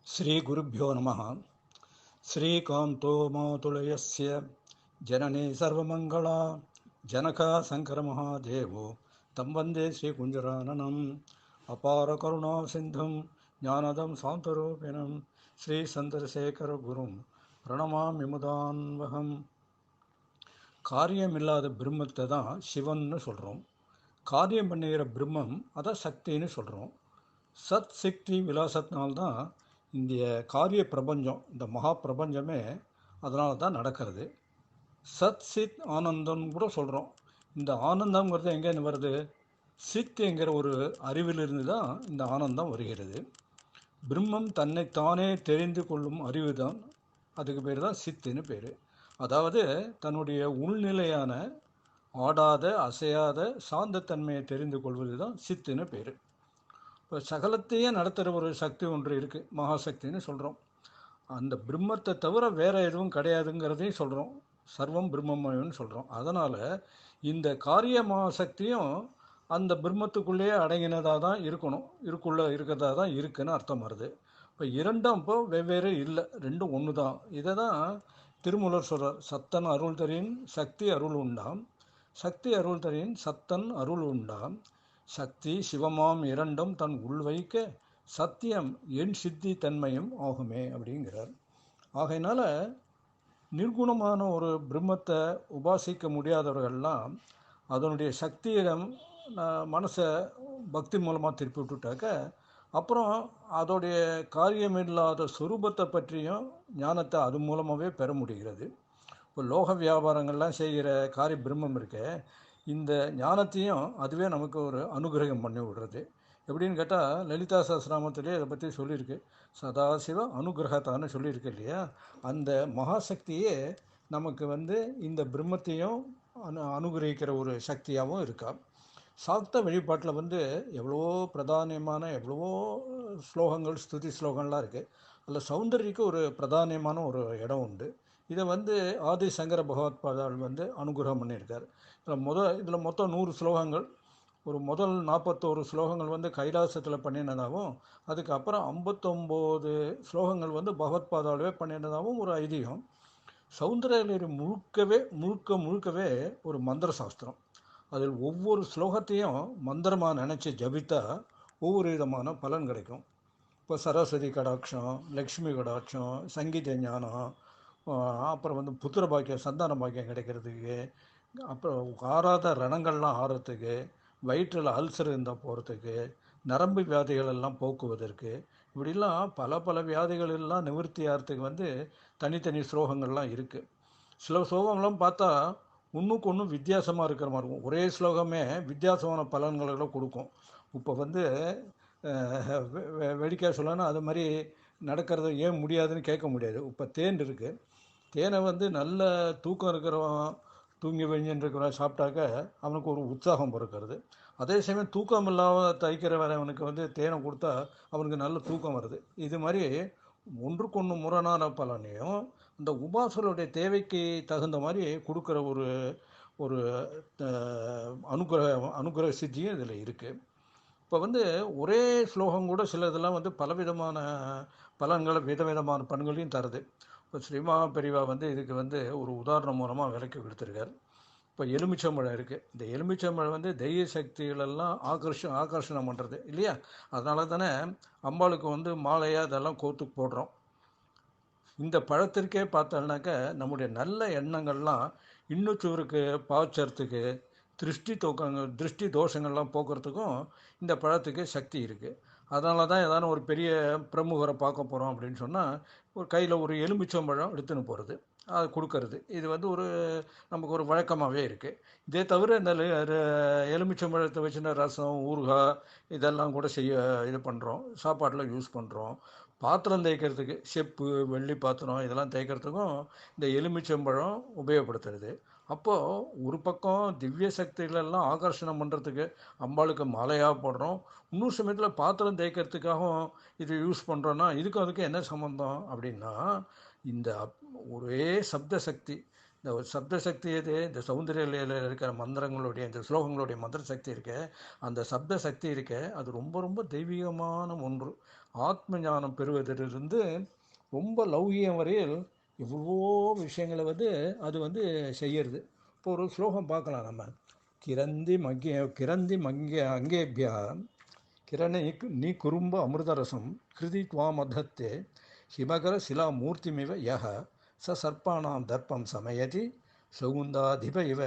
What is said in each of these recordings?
श्रीगुरुभ्यो नमः। श्रीकान्तो मातुलयस्य जननी सर्वमङ्गला जनकशङ्करमहादेवो तं वन्दे श्रीकुञ्जराननम् अपारकरुणासिन्धुं ज्ञानदं सान्तरूपिणं श्रीसन्दरशेखरगुरुं प्रणमामि मुदान्वहम्. காரியமில்லாத பிரம்மத்தை தான் சிவன்னு சொல்கிறோம். காரியம் பண்ணுகிற பிரம்மம் அதை சக்தின்னு சொல்கிறோம். சத் சக்தி விலாசத்தினால்தான் இந்த காரிய பிரபஞ்சம், இந்த மகா பிரபஞ்சமே அதனால தான் நடக்கிறது. சத் சித் ஆனந்தம் கூட சொல்கிறோம். இந்த ஆனந்தங்கிறது எங்கேருந்து வருது? சித் என்கிற ஒரு அறிவிலிருந்து தான் இந்த ஆனந்தம் வருகிறது. பிரம்மம் தன்னைத்தானே தெரிந்து கொள்ளும் அறிவு தான், அதுக்கு பேர் தான் சித்துன்னு பேர். அதாவது தன்னுடைய உள்நிலையான ஆடாத அசையாத சாந்தத்தன்மையை தெரிந்து கொள்வது தான் சித்துன்னு பேர். இப்போ சகலத்தையே நடத்துகிற ஒரு சக்தி ஒன்று இருக்குது, மகாசக்தின்னு சொல்கிறோம். அந்த பிரம்மத்தை தவிர வேறு எதுவும் கிடையாதுங்கிறதையும் சொல்கிறோம். சர்வம் பிரம்மமயம்னு சொல்கிறோம். அதனால் இந்த காரிய மகாசக்தியும் அந்த பிரம்மத்துக்குள்ளேயே அடங்கினதாக தான் இருக்கணும், இருக்கிறதா தான் இருக்குன்னு அர்த்தம் வருது. இப்போ இரண்டும் இப்போ வெவ்வேறு இல்லை, ரெண்டும் ஒன்று தான். இதை தான் திருமூலர் சொல்கிறார். சத்தன் அருள் தரின் சக்தி அருள் உண்டாம், சக்தி அருள் தரின் சத்தன் அருள் உண்டாம், சக்தி சிவமாம் இரண்டும் தன் உள்வைக்க சத்தியம் என் சித்தி தன்மையும் ஆகுமே அப்படிங்கிறார். ஆகையினால நிர்குணமான ஒரு பிரம்மத்தை உபாசிக்க முடியாதவர்கள்லாம் அதனுடைய சக்தியிடம் மனசை பக்தி மூலமாக திருப்பி விட்டுட்டாக்க அப்புறம் அதோடைய காரியமில்லாத சொரூபத்தை பற்றியும் ஞானத்தை அது மூலமாகவே பெற முடிகிறது. இப்போ லோக வியாபாரங்கள்லாம் செய்கிற காரிய பிரம்மம் இருக்க, இந்த ஞானத்தையும் அதுவே நமக்கு ஒரு அனுகிரகம் பண்ணி விடுறது. எப்படின்னு கேட்டால் லலிதா சஹஸ்ரநாமத்திலே இதை பற்றி சொல்லியிருக்கு. சதாசிவ அனுகிரகத்தான்னு சொல்லியிருக்கு இல்லையா? அந்த மகாசக்தியே நமக்கு இந்த பிரம்மத்தையும் அனுகிரகிக்கிற ஒரு சக்தியாகவும் இருக்கா. சாக்த வழிபாட்டில் எவ்வளவோ பிரதானமான எவ்வளவோ ஸ்லோகங்கள், ஸ்துதி ஸ்லோகங்கள்லாம் இருக்குது. அதில் சௌந்தர்யக்கு ஒரு பிரதானமான ஒரு இடம் உண்டு. இதை ஆதி சங்கர பகவத்பாதால் அனுகிரகம் பண்ணியிருக்கார். இதில் மொத்தம் 100 ஸ்லோகங்கள். ஒரு முதல் 41 ஸ்லோகங்கள் கைலாசத்தில் பண்ணினதாகவும், அதுக்கப்புறம் 59 ஸ்லோகங்கள் பகவத்பாதாவே பண்ணினதாகவும் ஒரு ஐதீகம். சௌந்தர்யலஹரி முழுக்கவே ஒரு மந்திர சாஸ்திரம். அதில் ஒவ்வொரு ஸ்லோகத்தையும் மந்திரமாக நினச்சி ஜபித்தா ஒவ்வொரு விதமான பலன் கிடைக்கும். இப்போ சரஸ்வதி கடாட்சம், லக்ஷ்மி கடாட்சம், சங்கீத ஞானம், அப்புறம் புத்திர பாக்கியம், சந்தான பாக்கியம் கிடைக்கிறதுக்கு, அப்புறம் ஆறாத ரணங்கள்லாம் ஆறத்துக்கு, வயிற்றில் அல்சர் இருந்தால் போகிறதுக்கு, நரம்பு வியாதிகள் எல்லாம் போக்குவதற்கு, இப்படிலாம் பல வியாதிகள் எல்லாம் நிவர்த்தி ஆகிறதுக்கு தனித்தனி ஸ்லோகங்கள்லாம் இருக்குது. சில ஸ்லோகங்களும் பார்த்தா ஒன்றுக்கு ஒன்று வித்தியாசமாக இருக்கிற மாதிரி இருக்கும். ஒரே ஸ்லோகமே வித்தியாசமான பலன்களெல்லாம் கொடுக்கும். இப்போ வெடிக்கா சொல்லணும், அது மாதிரி நடக்கிறது ஏன் முடியாதுன்னு கேட்க முடியாது. இப்போ தேன் இருக்குது. தேனை நல்ல தூக்கம் இருக்கிறவன், தூங்கி வெஞ்சின்னு இருக்கிறவன் சாப்பிட்டாக்க அவனுக்கு ஒரு உற்சாகம் பிறக்கிறது. அதே சமயம் தூக்கம் இல்லாமல் தைக்கிறவனுக்கு தேனை கொடுத்தா அவனுக்கு நல்ல தூக்கம் வருது. இது மாதிரி ஒன்றுக்கு ஒன்று முரணான பலனையும் இந்த உபாசனுடைய தேவைக்கு தகுந்த மாதிரி கொடுக்குற ஒரு ஒரு அனுகிரக சித்தியும் இதில் இருக்குது. இப்போ ஒரே ஸ்லோகம் கூட சில இதெல்லாம் பலவிதமான பலன்களை விதவிதமான பலன்களையும் தருது. இப்போ ஸ்ரீமா பெரிவா இதுக்கு ஒரு உதாரணம் மூலமாக விளக்கி கொடுத்துருக்கார். இப்போ எலுமிச்சம்பழம் இருக்குது. இந்த எலுமிச்சம்பழம் தெய்வ சக்திகளெல்லாம் ஆகர்ஷணம் பண்ணுறது இல்லையா? அதனால தானே அம்பாளுக்கு மாலையாக அதெல்லாம் கோத்து போடுறோம். இந்த பழத்திற்கே பார்த்தோம்னாக்க நம்முடைய நல்ல எண்ணங்கள்லாம் இன்னுச்சுவருக்கு பாய்ச்சறதுக்கு, திருஷ்டி தோஷங்கள்லாம் போக்குறதுக்கும் இந்த பழத்துக்கு சக்தி இருக்குது. அதனால தான் ஏதாவது ஒரு பெரிய பிரமுகரை பார்க்க போகிறோம் அப்படின்னு சொன்னால் ஒரு கையில் ஒரு எலுமிச்சம்பழம் எடுத்துன்னு போகிறது, அது கொடுக்கறது. இது ஒரு நமக்கு ஒரு வழக்கமாகவே இருக்குது. இதே தவிர இந்த எலுமிச்சம்பழத்தை வச்சுன்னா ரசம், ஊறுகாய் இதெல்லாம் கூட இது பண்ணுறோம், சாப்பாட்டில் யூஸ் பண்ணுறோம். பாத்திரம் தேய்க்கிறதுக்கு செப்பு, வெள்ளி பாத்திரம் இதெல்லாம் தேய்க்கிறதுக்கும் இந்த எலுமிச்சம்பழம் உபயோகப்படுத்துறது. அப்போது ஒரு பக்கம் திவ்ய சக்திகளெல்லாம் ஆகர்ஷணம் பண்ணுறதுக்கு அம்பாளுக்கு மாலையாக போடுறோம், இன்னொரு சமயத்தில் பாத்திரம் தேய்க்கிறதுக்காகவும் இது யூஸ் பண்ணுறோன்னா இதுக்கும் அதுக்கு என்ன சம்மந்தம் அப்படின்னா, இந்த ஒரே சப்த சக்தி, இந்த சப்த சக்தி எது? இந்த சௌந்தர்யில இருக்கிற மந்திரங்களுடைய, இந்த ஸ்லோகங்களுடைய மந்திர சக்தி இருக்க, அந்த சப்த சக்தி இருக்க, அது ரொம்ப தெய்வீகமான ஒன்று. ஆத்ம ஞானம் பெறுவதிலிருந்து ரொம்ப லௌகியம் வரையில் எவ்வளவோ விஷயங்களை வந்து அது வந்து செய்யறது. இப்போ ஒரு ஸ்லோகம் பார்க்கலாம் நம்ம. கிரந்தி மங்கிய அங்கேபியா கிரணை நீ குறும்ப அமிர்தரசம் கிருதி துவாமதத்தே ஹிமகர சிலா மூர்த்திமிவ யஹ ச சர்ப்பானாம் தர்ப்பம் சமயதி சகுந்தாதிப இவ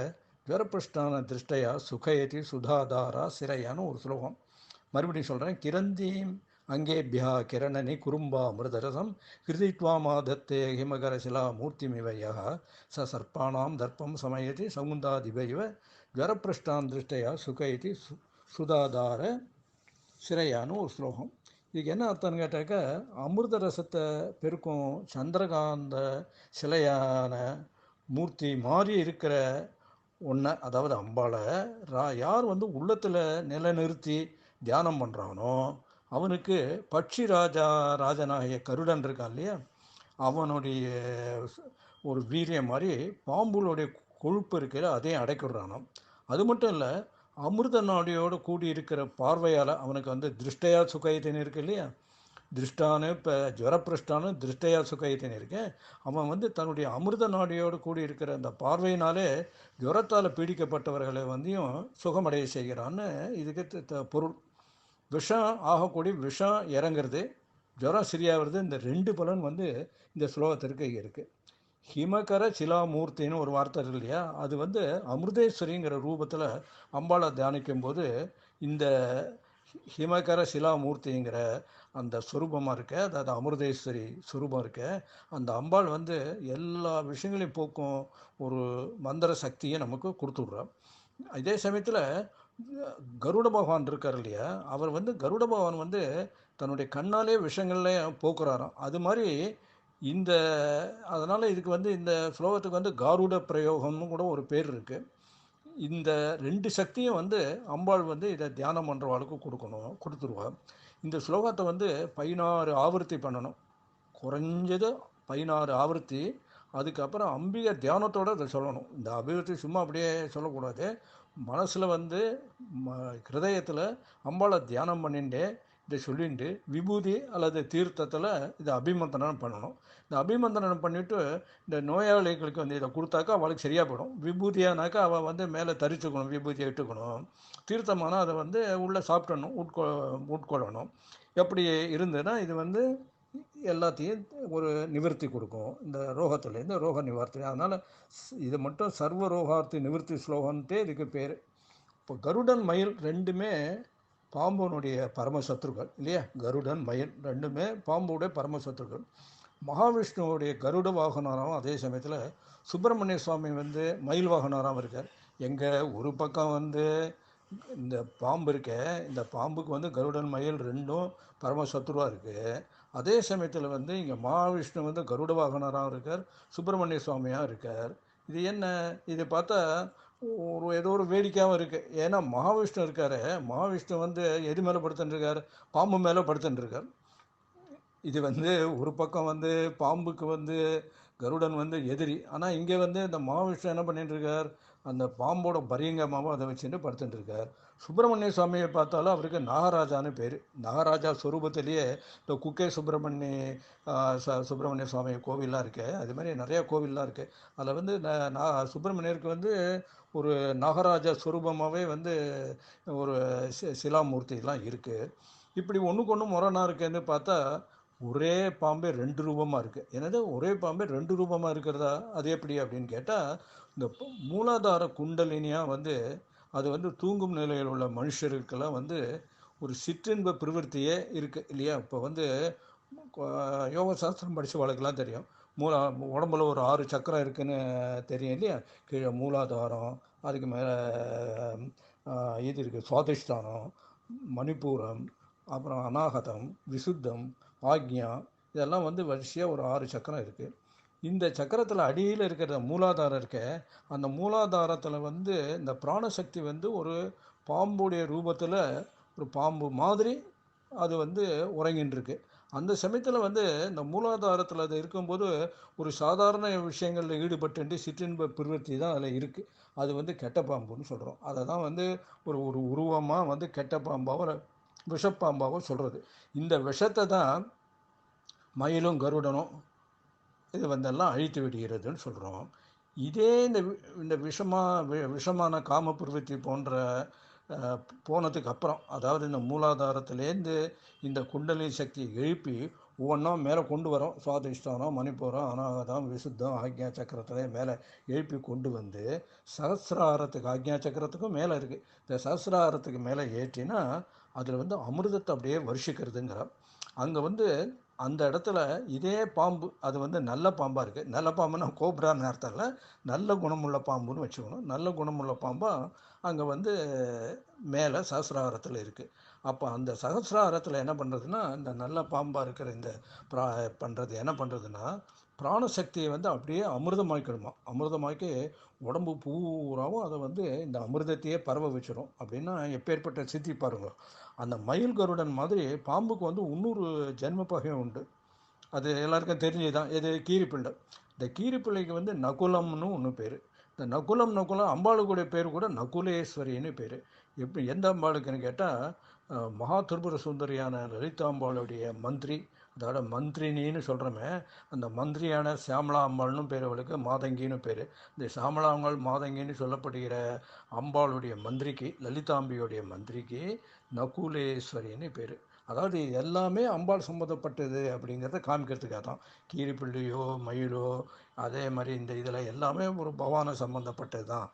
ஜரபிருஷ்டான திருஷ்டையா சுகயதி சுதாதாரா சிரையான்னு ஒரு ஸ்லோகம். மறுபடியும் சொல்கிறேன். கிரந்தீம் அங்கேபியா கிரணனி குறும்பா அமிர்தரசம் ஹிருதித்வாமாதத்தே ஹிமகர சிலா மூர்த்திமிவ யஹ ச சர்ப்பானாம் தர்ப்பம் சமயதி சகுந்தாதிப இவ ஜரபிருஷ்டான் திருஷ்டையா சுகயதி சுதாதார சிரையான்னு ஒரு ஸ்லோகம். இதுக்கு என்ன அர்த்தம்னு கேட்டாக்க, அமிர்த ரசத்தை பெருக்கும் சந்திரகாந்த சிலையான மூர்த்தி மாறி இருக்கிற ஒன்றை, அதாவது அம்பாளை யார் வந்து உள்ளத்தில் நிலைநிறுத்தி தியானம் பண்ணுறானோ அவனுக்கு பட்சி ராஜனாகிய கருடன் இருக்கான் இல்லையா, அவனுடைய ஒரு வீரியம் மாதிரி பாம்புகளுடைய கொழுப்பு இருக்கிற அதையும் அடைக்கிடுறானோ. அது மட்டும் இல்லை, அமிர்த நாடியோடு கூடி இருக்கிற பார்வையால் அவனுக்கு வந்து திருஷ்டையா சுகயத்தின்னு இருக்கு இல்லையா, திருஷ்டானு இப்போ ஜுவரப்பிருஷ்டானு திருஷ்டையா சுகயத்தின்னு இருக்கேன். அவன் வந்து தன்னுடைய அமிர்த நாடியோடு கூடி இருக்கிற அந்த பார்வையினாலே ஜுவரத்தால் பீடிக்கப்பட்டவர்களை வந்தையும் சுகமடைய செய்கிறான்னு இதுக்கு பொருள். விஷம் ஆகக்கூடிய விஷம் இறங்குறது, ஜுரம் சரியாகிறது, இந்த ரெண்டு பலன் வந்து இந்த ஸ்லோகத்திற்கு இருக்குது. ஹிமகர சிலாமூர்த்தின்னு ஒரு வார்த்தை இருக்கு இல்லையா, அது வந்து அமிர்தேஸ்வரிங்கிற ரூபத்தில் அம்பாளை தியானிக்கும் போது இந்த ஹிமகர சிலாமூர்த்திங்கிற அந்த சுரூபமாக இருக்க, அதாவது அமிர்தேஸ்வரி சுரூபம் இருக்க அந்த அம்பாள் வந்து எல்லா விஷயங்களையும் போக்கும் ஒரு மந்திர சக்தியை நமக்கு கொடுத்துட்றான். இதே சமயத்தில் கருட பகவான் இருக்கார் இல்லையா, அவர் வந்து கருட பகவான் வந்து தன்னுடைய கண்ணாலே விஷயங்கள்லையும் போக்குறாராம். அது மாதிரி இந்த அதனால் இதுக்கு வந்து இந்த ஸ்லோகத்துக்கு வந்து காருட பிரயோகம்னு கூட ஒரு பேர் இருக்குது. இந்த ரெண்டு சக்தியும் வந்து அம்பாள் வந்து இதை தியானம் பண்ணுறவாளுக்கு கொடுத்துருவா. இந்த ஸ்லோகத்தை வந்து 16 ஆவர்த்தி பண்ணணும், குறைஞ்சது 16 ஆவர்த்தி. அதுக்கப்புறம் அம்பிகை தியானத்தோடு இதை சொல்லணும். இந்த அபிவிருத்தி சும்மா அப்படியே சொல்லக்கூடாது. மனசில் வந்து ஹிருதயத்தில் அம்பாளை தியானம் பண்ணிட்டு இதை சொல்லிட்டு விபூதி அல்லது தீர்த்தத்தில் இதை அபிமந்தனம் பண்ணணும். இந்த அபிமந்தனம் பண்ணிவிட்டு இந்த நோயாளிகளுக்கு வந்து இதை கொடுத்தாக்கா அவளுக்கு சரியாக போயிடும். விபூதியானாக்கா அவள் வந்து மேலே தரிச்சுக்கணும், விபூதியை இட்டுக்கணும். தீர்த்தமானால் அதை வந்து உள்ளே சாப்பிடணும், உட்கொள்ளணும். எப்படி இருந்ததுன்னா இது வந்து எல்லாத்தையும் ஒரு நிவர்த்தி கொடுக்கும், இந்த ரோகத்துலேருந்து ரோக நிவார்த்தி. அதனால் இது மட்டும் சர்வ ரோகார்த்தி நிவர்த்தி ஸ்லோகன்ட்டே இதுக்கு பேர். இப்போ கருடன் மயில் ரெண்டுமே பாம்புனுடைய பரமசத்ருக்கள் இல்லையா. கருடன் மயில் ரெண்டுமே பாம்புடைய பரமசத்ருக்கள். மகாவிஷ்ணுவோடைய கருட வாகனராகவும் அதே சமயத்தில் சுப்பிரமணிய சுவாமி வந்து மயில் வாகனராகவும் இருக்கார். எங்கள் ஒரு பக்கம் வந்து இந்த பாம்பு இருக்க, இந்த பாம்புக்கு வந்து கருடன் மயில் ரெண்டும் பரமசத்ருவாக இருக்குது. அதே சமயத்தில் வந்து இங்கே மகாவிஷ்ணு வந்து கருட வாகனராகவும் இருக்கார், சுப்பிரமணிய சுவாமியாக இருக்கார். இது என்ன, இது பார்த்தா ஏதோ ஒரு வேடிக்கையாகவும் இருக்குது. ஏன்னா மகாவிஷ்ணு இருக்கார், மகாவிஷ்ணு வந்து எது மேலே படுத்துட்டுருக்கார், பாம்பு மேலே படுத்துட்டுருக்கார். இது வந்து ஒரு பக்கம் வந்து பாம்புக்கு வந்து கருடன் வந்து எதிரி. ஆனால் இங்கே வந்து இந்த மகாவிஷ்ணு என்ன பண்ணிட்டுருக்கார், அந்த பாம்போட பரியங்கமாகவும் அதை வச்சுட்டு படுத்துட்டு இருக்கார். சுப்பிரமணிய சுவாமியை பார்த்தாலும் அவருக்கு நாகராஜான்னு பேர். நாகராஜா ஸ்வரூபத்திலேயே இந்த குக்கே சுப்பிரமணிய சுவாமி கோவில்லாம் இருக்குது. அது மாதிரி நிறையா கோவில்லாம் இருக்குது. அதில் வந்து சுப்பிரமணியருக்கு வந்து ஒரு நாகராஜா ஸ்வரூபமாகவே வந்து ஒரு சிலாமூர்த்திலாம் இருக்குது. இப்படி ஒன்றுக்கு ஒன்று முரணாக இருக்குன்னு பார்த்தா ஒரே பாம்பே ரெண்டு ரூபமாக இருக்குது. எனது ஒரே பாம்பே ரெண்டு ரூபமாக இருக்கிறதா, அது எப்படி அப்படின்னு கேட்டால், இந்த மூலாதார குண்டலினியாக வந்து அது வந்து தூங்கும் நிலையில் உள்ள மனுஷருக்கெல்லாம் வந்து ஒரு சிற்றின்ப பிரவருத்தியே இருக்குது இல்லையா. இப்போ வந்து யோக சாஸ்திரம் படித்தவர்களுக்கெல்லாம் தெரியும், உடம்புல ஒரு 6 சக்கரம் இருக்குதுன்னு தெரியும் இல்லையா. கீழே மூலாதாரம், அதுக்கு மேலே இது இருக்குது சுவாதிஷ்டானம், மணிப்பூரம், அப்புறம் அநாகதம், விசுத்தம், ஆக்ஞா, இதெல்லாம் வந்து வரிசையாக ஒரு 6 சக்கரம் இருக்குது. இந்த சக்கரத்தில் அடியில் இருக்கிற மூலாதாரம் இருக்க, அந்த மூலாதாரத்தில் வந்து இந்த பிராணசக்தி வந்து ஒரு பாம்புடைய ரூபத்தில் ஒரு பாம்பு மாதிரி அது வந்து உறங்கின்னு. அந்த சமயத்தில் வந்து இந்த மூலாதாரத்தில் அது இருக்கும்போது ஒரு சாதாரண விஷயங்களில் ஈடுபட்டு சிற்றின்ப பிரவருத்தி தான் அதில் இருக்குது. அது வந்து கெட்ட பாம்புன்னு சொல்கிறோம். அதை தான் வந்து ஒரு உருவமாக வந்து கெட்ட பாம்பாக விஷப்பாம்பாக சொல்கிறது. இந்த விஷத்தை தான் மயிலும் கருடனும் இது வந்தெல்லாம் அழித்து விடுகிறதுன்னு சொல்கிறோம். இதே இந்த விஷமான காம பிரவೃತ್ತಿ போன்ற போனதுக்கு அப்புறம், அதாவது இந்த மூலாதாரத்திலேருந்து இந்த குண்டலினி சக்தியை எழுப்பி ஒவ்வொன்றா மேலே கொண்டு வரோம். சுவாதிஷ்டானம், மணிப்பூரம், அநாகதம், விசுத்தம், ஆக்ஞா சக்கரத்திலே மேலே எழுப்பி கொண்டு வந்து சகசிராரத்துக்கு, ஆக்ஞா சக்கரத்துக்கும் மேலே இருக்குது, இந்த சகசிராரத்துக்கு மேலே ஏற்றினா அதில் வந்து அமிர்தத்தை அப்படியே வருஷிக்கிறதுங்கிறார். அங்கே வந்து அந்த இடத்துல இதே பாம்பு, அது வந்து நல்ல பாம்பாக இருக்குது. நல்ல பாம்புன்னா கோப்ரான்னு அர்த்தம் இல்லை, நல்ல குணமுள்ள பாம்புன்னு வச்சுக்கணும். நல்ல குணமுள்ள பாம்பாக அங்கே வந்து மேலே சகசிராரத்தில் இருக்குது. அப்போ அந்த சகசிராரத்தில் என்ன பண்ணுறதுன்னா, இந்த நல்ல பாம்பாக இருக்கிற இந்த பண்ணுறது என்ன பண்ணுறதுன்னா, பிராணசக்தியை வந்து அப்படியே அமிர்தமாக்கிடுமா. அமிர்தமாக்கி உடம்பு பூராவும் அதை வந்து இந்த அமிர்தத்தையே பரவ வச்சிடும். அப்படின்னா எப்பேற்பட்ட சித்தி பாருங்க. அந்த மயில் கருடன் மாதிரி பாம்புக்கு வந்து இன்னொரு ஜென்ம பகையும் உண்டு. அது எல்லாருக்கும் தெரிஞ்சுதான். எது? கீரிப்பிள்ளை. இந்த கீரிப்பிள்ளைக்கு வந்து நகுலம்னு ஒன்று பேர். இந்த நகுலம் அம்பாளுக்குடைய பேர் கூட நகுலேஸ்வரின்னு பேர். எப்படி எந்த அம்பாளுக்குன்னு கேட்டால், மகா திரிபுர சுந்தரியான லலிதாம்பாளுடைய மந்திரி, அதோட மந்திரினின்னு சொல்கிறோமே, அந்த மந்திரியான சியாமலா அம்பாள்னு பேர், அவளுக்கு மாதங்கின்னு பேர். இந்த சியாமலா அம்பாள் மாதங்கின்னு சொல்லப்படுகிற அம்பாளுடைய மந்திரிக்கு, லலிதாம்பியுடைய மந்திரிக்கு நகுலேஸ்வரின்னு பேர். அதாவது எல்லாமே அம்பாள் சம்மந்தப்பட்டது அப்படிங்கிறத காமிக்கிறதுக்காக தான். கீரிப்பிள்ளையோ மயிலோ அதே மாதிரி இந்த இதில் எல்லாமே ஒரு பவானை சம்மந்தப்பட்டது தான்.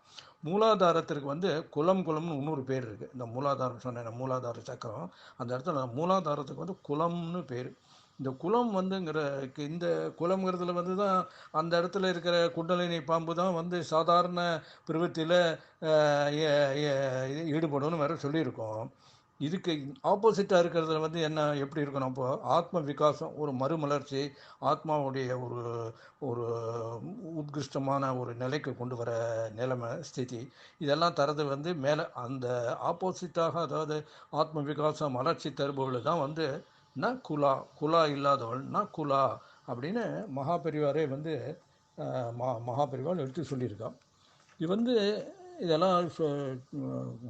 மூலாதாரத்திற்கு வந்து குலம்னு இன்னொரு பேர் இருக்குது. இந்த மூலாதாரம் சொன்னேன், மூலாதார சக்கரம், அந்த இடத்துல மூலாதாரத்துக்கு வந்து குலம்னு பேர். இந்த குலம் வந்துங்கிற இந்த குலம்ங்கிறதுல வந்து தான் அந்த இடத்துல இருக்கிற குண்டலினி பாம்பு தான் வந்து சாதாரண பிரவೃತ್ತಿயில் ஈடுபடும்னு வேறு சொல்லியிருக்கோம். இதுக்கு ஆப்போசிட்டாக இருக்கிறதுல வந்து என்ன எப்படி இருக்கணும்? அப்போ ஆத்ம விகாசம், ஒரு மறுமலர்ச்சி, ஆத்மாவுடைய ஒரு ஒரு உத்கிருஷ்டமான ஒரு நிலைக்கு கொண்டு வர நிலைமை ஸ்திதி, இதெல்லாம் தரது வந்து மேலே அந்த ஆப்போசிட்டாக, அதாவது ஆத்ம விகாசம் மலர்ச்சி தருபவள் தான் வந்து ந குலா, குலா இல்லாதவள் ந குலா அப்படின்னு மகாபெரிவாரே வந்து மகாபெரிவால் எடுத்து சொல்லியிருக்கான். இது வந்து இதெல்லாம்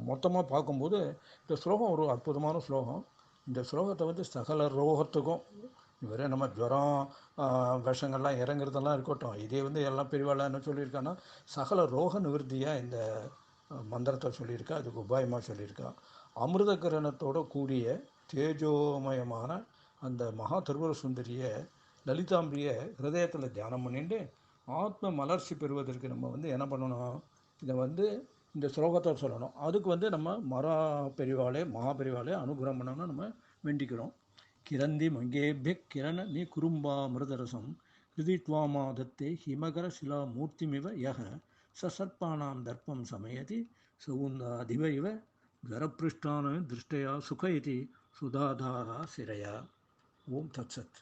மொத்தமாக பார்க்கும்போது இந்த ஸ்லோகம் ஒரு அற்புதமான ஸ்லோகம். இந்த ஸ்லோகத்தை வந்து சகல ரோகத்துக்கும், வெறும் நம்ம ஜுரம் விஷங்கள்லாம் இறங்குறதெல்லாம் இருக்கட்டும், இதே வந்து எல்லாம் பெரியவாள் என்ன சொல்லியிருக்கான்னா, சகல ரோக நிவர்த்தியாக இந்த மந்திரத்தை சொல்லியிருக்கா. அதுக்கு உபாயமாக சொல்லியிருக்கா. அமிர்த கிரணத்தோடு கூடிய தேஜோமயமான அந்த மகா திரிபுர சுந்தரியை, லலிதாம்பியை ஹிருதயத்தில் தியானம் பண்ணிட்டு ஆத்ம மலர்ச்சி பெறுவதற்கு நம்ம வந்து என்ன பண்ணணும்? இதை வந்து இந்த ஸ்லோகத்தை சொல்லணும். அதுக்கு வந்து நம்ம மகாபெரிவாளே அனுகிரகம் பண்ணணும்னு நம்ம வேண்டிக்கிறோம். கிரந்தி மங்கேபிய கிரண நீ குறும்பா மிருதரசம் ஹிருதி துவாமாதத்தே ஹிமகர சிலா மூர்த்திமிவ யக சசத்பானாம் தர்ப்பம் சமயதி சவுந்தாதிவ இவ கரப்பிருஷ்டான திருஷ்டயா சுக இதி சுதாதாரா சிரையா. ஓம் தத்சத்.